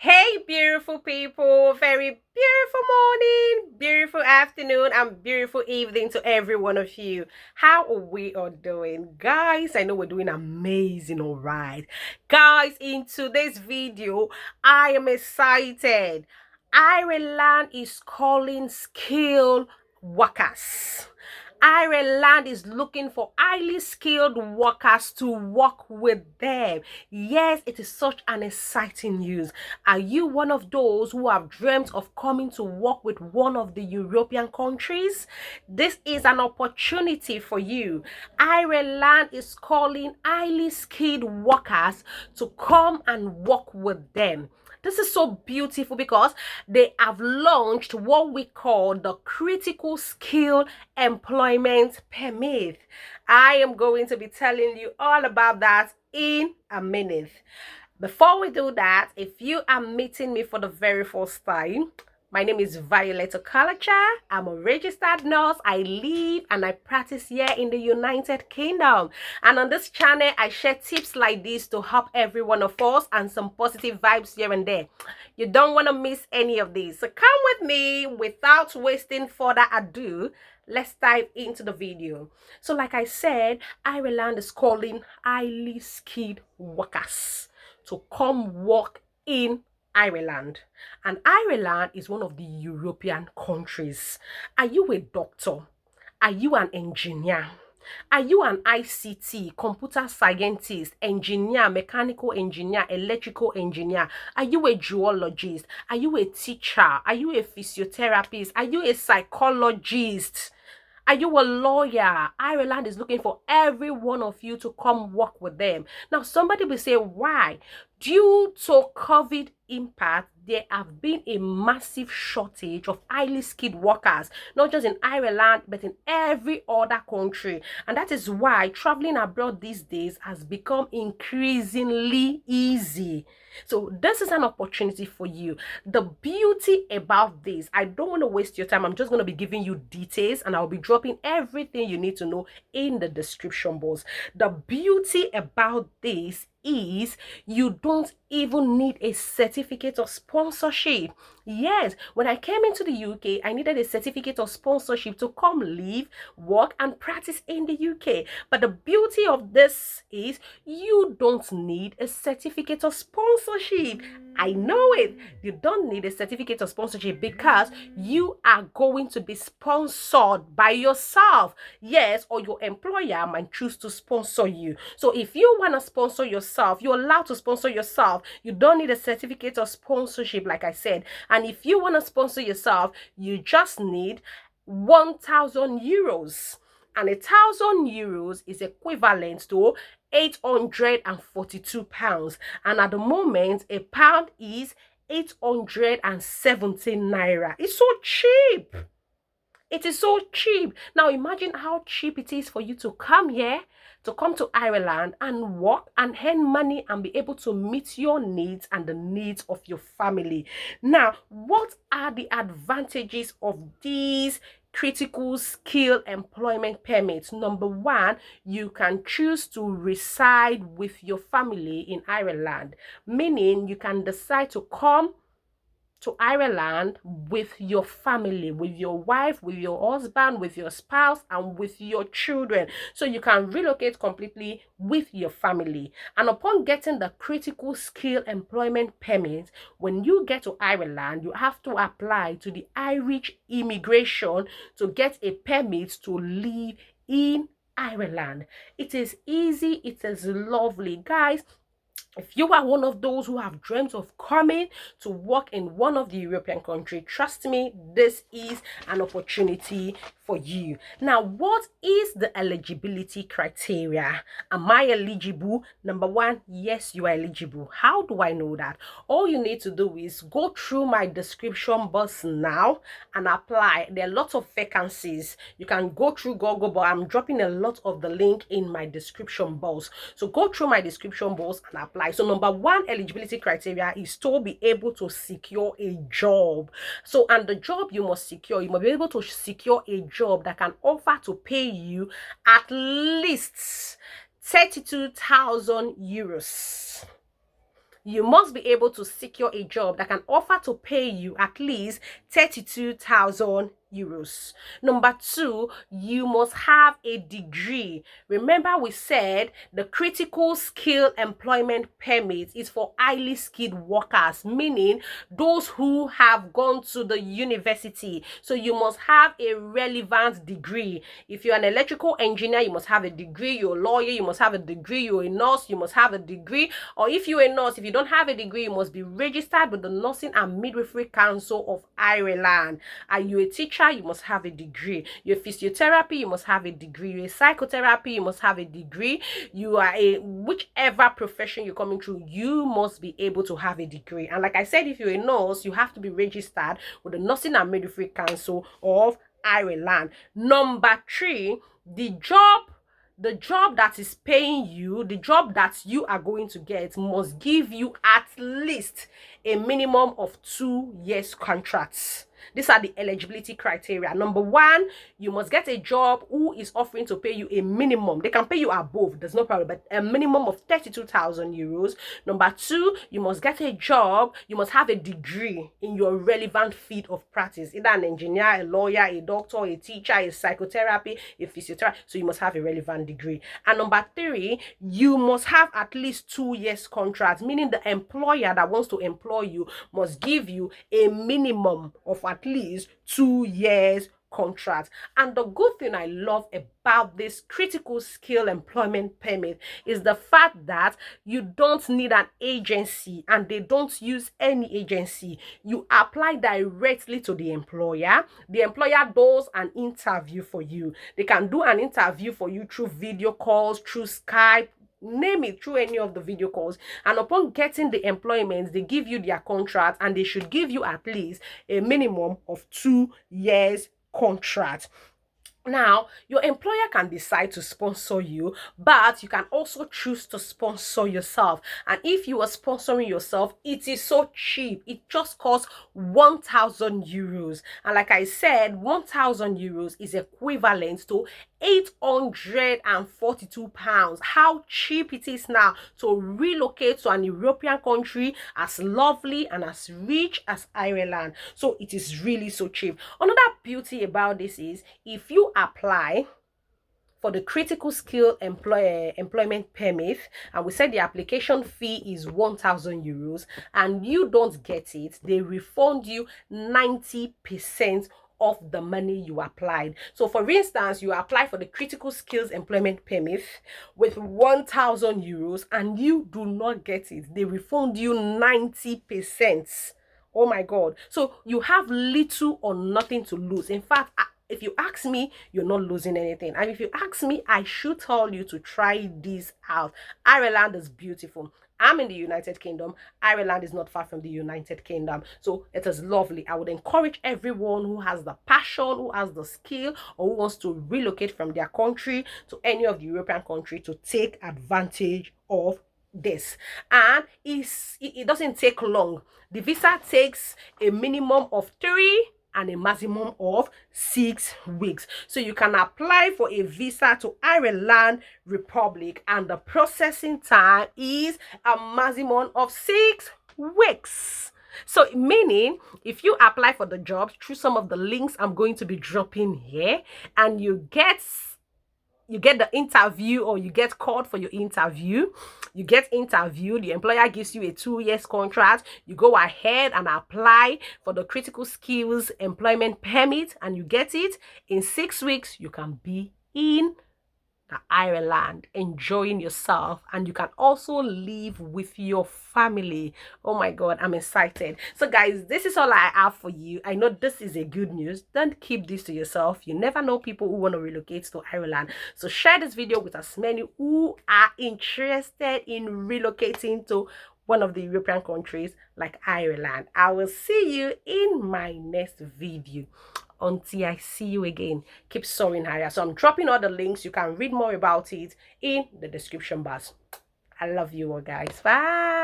Hey, beautiful people, very beautiful morning, beautiful afternoon, and beautiful evening to every one of you. How are we all doing? Guys, I know we're doing amazing, all right. Guys, in today's video, I am excited. Ireland is calling skilled workers. Ireland is looking for highly skilled workers to work with them. Yes, it is such an exciting news. Are you one of those who have dreamt of coming to work with one of the European countries? This is an opportunity for you. Ireland is calling highly skilled workers to come and work with them. This is so beautiful because they have launched what we call the critical skill employment permit. I am going to be telling you all about that in a minute. Before we do that, if you are meeting me for the very first time, my name is Violet Okalacha. I'm a registered nurse. I live and I practice here in the United Kingdom. And on this channel, I share tips like this to help every one of us and some positive vibes here and there. You don't want to miss any of these. So come with me without wasting further ado. Let's dive into the video. So like I said, Ireland is calling highly skilled workers to come work in Ireland. And Ireland is one of the European countries. Are you a doctor? Are you an engineer? Are you an ICT, computer scientist, engineer, mechanical engineer, electrical engineer? Are you a geologist? Are you a teacher? Are you a physiotherapist? Are you a psychologist? Are you a lawyer? Ireland is looking for every one of you to come work with them. Now, somebody will say, why? Due to COVID impact, there have been a massive shortage of highly skilled workers, not just in Ireland, but in every other country. And that is why traveling abroad these days has become increasingly easy. So this is an opportunity for you. The beauty about this, I don't want to waste your time. I'm just going to be giving you details and I'll be dropping everything you need to know in the description box. The beauty about this is you don't even need a certificate of sponsorship. Yes, when I came into the UK, I needed a certificate of sponsorship to come live, work, and practice in the UK. But the beauty of this is you don't need a certificate of sponsorship. I know it. You don't need a certificate of sponsorship because you are going to be sponsored by yourself. Yes, or your employer might choose to sponsor you. So if you want to sponsor yourself, you're allowed to sponsor yourself. You don't need a certificate of sponsorship, like I said. And if you want to sponsor yourself, you just need 1,000 euros. And 1,000 euros is equivalent to 842 pounds. And at the moment, a pound is 817 naira. It's so cheap. It is so cheap. Now imagine how cheap it is for you to come here, to come to Ireland and work and earn money and be able to meet your needs and the needs of your family. Now, what are the advantages of these critical skill employment permits? Number one, you can choose to reside with your family in Ireland, meaning you can decide to come to Ireland with your family, with your wife, with your husband, with your spouse, and with your children. So you can relocate completely with your family. And upon getting the critical skill employment permit, when you get to Ireland, you have to apply to the Irish immigration to get a permit to live in Ireland. It is easy, it is lovely. Guys, if you are one of those who have dreamt of coming to work in one of the European countries, trust me, this is an opportunity for you. Now, what is the eligibility criteria? Am I eligible? Number one, yes, you are eligible. How do I know that? All you need to do is go through my description box now and apply. There are lots of vacancies. You can go through Google, but I'm dropping a lot of the link in my description box. So go through my description box and apply. So number one eligibility criteria is to be able to secure a job. So, and the job you must secure, you must be able to secure a job that can offer to pay you at least 32,000 euros. you must be able to secure a job that can offer to pay you at least 32,000 euros. Number two, you must have a degree. Remember, we said the critical skill employment permit is for highly skilled workers, meaning those who have gone to the university. So you must have a relevant degree. If you're an electrical engineer, you must have a degree. You're a lawyer, you must have a degree. You're a nurse, you must have a degree. Or if you're a nurse, if you don't have a degree, you must be registered with the Nursing and Midwifery Council of Ireland. Are you a teacher? You must have a degree. You're a physiotherapy, you must have a degree. You're a psychotherapy, you must have a degree. You are a whichever profession you're coming through, you must be able to have a degree. And like I said, if you're a nurse, you have to be registered with the Nursing and Midwifery Council of Ireland. Number three, the job that is paying you, the job that you are going to get must give you at least a minimum of 2 years contracts. These are the eligibility criteria. Number one, you must get a job who is offering to pay you a minimum. They can pay you above, there's no problem, but a minimum of 32,000 euros. Number two, you must get a job, you must have a degree in your relevant field of practice, either an engineer, a lawyer, a doctor, a teacher, a psychotherapy, a physiotherapist. So you must have a relevant degree. And number three, you must have at least 2 years contract, meaning the employer that wants to employ you must give you a minimum of at least 2 years contract. And the good thing I love about this critical skill employment permit is the fact that you don't need an agency, and they don't use any agency. You apply directly to the employer. The employer does an interview for you. They can do an interview for you through video calls, through Skype, name it, through any of the video calls. And upon getting the employment, they give you their contract, and they should give you at least a minimum of 2 years contract. Now, your employer can decide to sponsor you, but you can also choose to sponsor yourself. And if you are sponsoring yourself, it is so cheap. It just costs 1,000 euros. And like I said, 1,000 euros is equivalent to 842 pounds. How cheap it is now to relocate to an European country as lovely and as rich as Ireland. So it is really so cheap. Another beauty about this is, if you apply for the critical skill employment permit, and we said the application fee is 1,000 euros, and you don't get it, they refund you 90% of the money you applied. So for instance, you apply for the critical skills employment permit with 1,000 euros and you do not get it, they refund you 90%. Oh my God. So you have little or nothing to lose. In fact, if you ask me, you're not losing anything. And if you ask me, I should tell you to try this out. Ireland is beautiful. I'm in the United Kingdom. Ireland is not far from the United Kingdom. So it is lovely. I would encourage everyone who has the passion, who has the skill, or who wants to relocate from their country to any of the European country to take advantage of this. And it doesn't take long. The visa takes a minimum of 3 and a maximum of 6 weeks. So you can apply for a visa to Ireland Republic, and the processing time is a maximum of 6 weeks. So meaning, if you apply for the job through some of the links I'm going to be dropping here, and you get the interview, or you get called for your interview, you get interviewed, the employer gives you a 2 years contract, you go ahead and apply for the critical skills employment permit, and you get it in 6 weeks, you can be in Ireland enjoying yourself, and you can also live with your family. Oh my God, I'm excited. So guys, this is all I have for you. I know this is a good news. Don't keep this to yourself. You never know people who want to relocate to Ireland. So share this video with as many who are interested in relocating to one of the European countries like Ireland. I will see you in my next video. Until I see you again, keep soaring higher. So I'm dropping all the links. You can read more about it in the description box. I love you all, guys. Bye.